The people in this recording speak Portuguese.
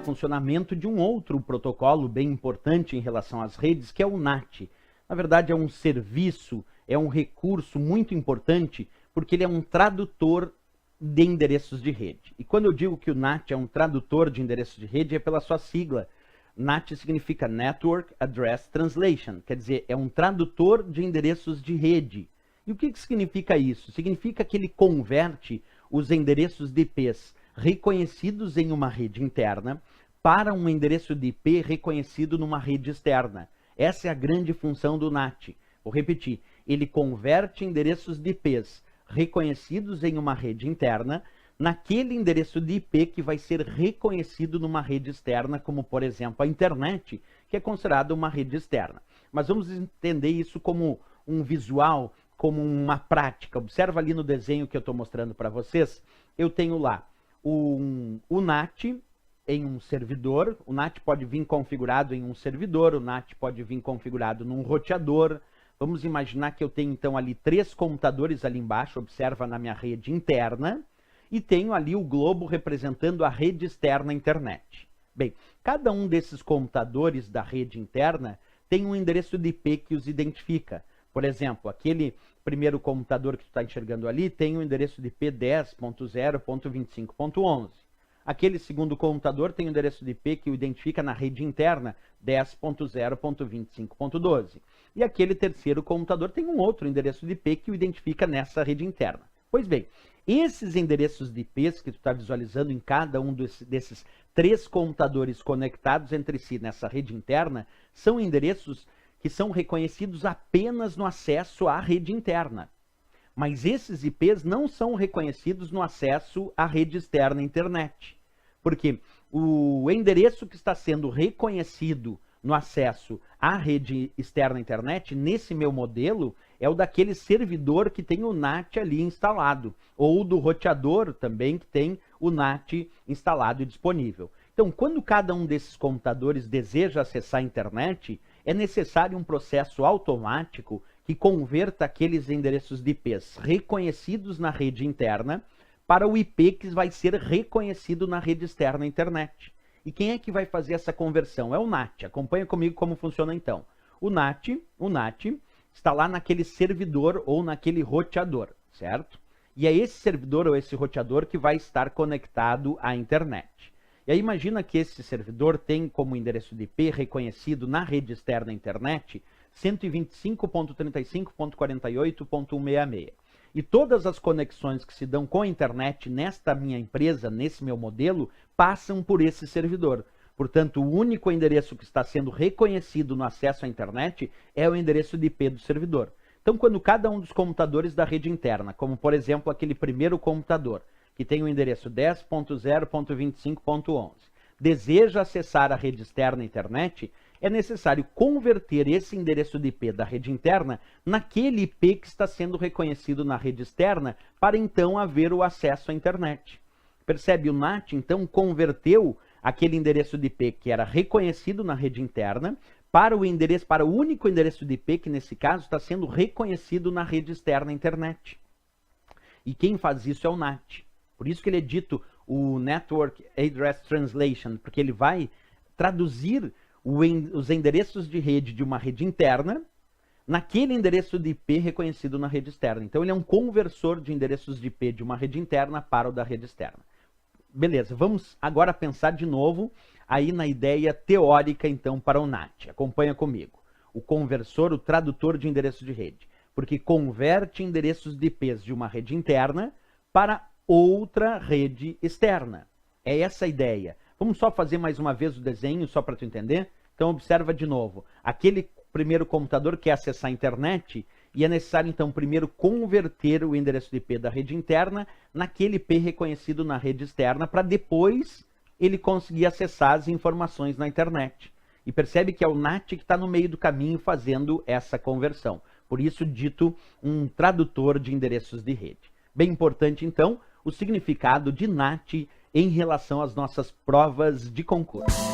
funcionamento de um outro protocolo bem importante em relação às redes, que é o NAT. Na verdade, é um serviço, é um recurso muito importante, porque ele é um tradutor de endereços de rede. E quando eu digo que o NAT é um tradutor de endereços de rede, é pela sua sigla. NAT significa Network Address Translation, quer dizer, é um tradutor de endereços de rede. E o que significa isso? Significa que ele converte os endereços de IPs reconhecidos em uma rede interna para um endereço de IP reconhecido numa rede externa. Essa é a grande função do NAT. Vou repetir, ele converte endereços de IPs reconhecidos em uma rede interna naquele endereço de IP que vai ser reconhecido numa rede externa, como por exemplo a internet, que é considerada uma rede externa. Mas vamos entender isso como um visual, como uma prática. Observa ali no desenho que eu estou mostrando para vocês, eu tenho lá o NAT em um servidor, o NAT pode vir configurado em um servidor, o NAT pode vir configurado num roteador. Vamos imaginar que eu tenho então ali 3 computadores ali embaixo, observa na minha rede interna, e tenho ali o globo representando a rede externa internet. Bem, cada um desses computadores da rede interna tem um endereço de IP que os identifica. Por exemplo, aquele primeiro computador que tu está enxergando ali tem um endereço de IP 10.0.25.11. Aquele segundo computador tem um endereço de IP que o identifica na rede interna 10.0.25.12. E aquele terceiro computador tem um outro endereço de IP que o identifica nessa rede interna. Pois bem, esses endereços de IPs que tu está visualizando em cada um desses 3 computadores conectados entre si nessa rede interna são endereços que são reconhecidos apenas no acesso à rede interna. Mas esses IPs não são reconhecidos no acesso à rede externa internet. Porque o endereço que está sendo reconhecido no acesso à rede externa internet, nesse meu modelo, é o daquele servidor que tem o NAT ali instalado, ou do roteador também que tem o NAT instalado e disponível. Então, quando cada um desses computadores deseja acessar a internet, é necessário um processo automático que converta aqueles endereços de IPs reconhecidos na rede interna para o IP que vai ser reconhecido na rede externa internet. E quem é que vai fazer essa conversão? É o NAT. Acompanha comigo como funciona então. O NAT está lá naquele servidor ou naquele roteador, certo? E é esse servidor ou esse roteador que vai estar conectado à internet. E aí imagina que esse servidor tem como endereço de IP reconhecido na rede externa internet 125.35.48.166. E todas as conexões que se dão com a internet nesta minha empresa, nesse meu modelo, passam por esse servidor. Portanto, o único endereço que está sendo reconhecido no acesso à internet é o endereço de IP do servidor. Então, quando cada um dos computadores da rede interna, como por exemplo aquele primeiro computador, que tem o endereço 10.0.25.11, deseja acessar a rede externa internet, é necessário converter esse endereço de IP da rede interna naquele IP que está sendo reconhecido na rede externa para então haver o acesso à internet. Percebe? O NAT então converteu aquele endereço de IP que era reconhecido na rede interna para o único endereço de IP que nesse caso está sendo reconhecido na rede externa internet. E quem faz isso é o NAT. Por isso que ele é dito o Network Address Translation, porque ele vai traduzir os endereços de rede de uma rede interna naquele endereço de IP reconhecido na rede externa. Então ele é um conversor de endereços de IP de uma rede interna para o da rede externa. Beleza, vamos agora pensar de novo aí na ideia teórica então para o NAT. Acompanha comigo. O conversor, o tradutor de endereços de rede, porque converte endereços de IPs de uma rede interna para outra rede externa. É essa a ideia. Vamos só fazer mais uma vez o desenho, só para tu entender? Então observa de novo. Aquele primeiro computador quer acessar a internet e é necessário então primeiro converter o endereço de IP da rede interna naquele IP reconhecido na rede externa para depois ele conseguir acessar as informações na internet. E percebe que é o NAT que está no meio do caminho fazendo essa conversão. Por isso dito um tradutor de endereços de rede. Bem importante então o significado de NAT em relação às nossas provas de concurso.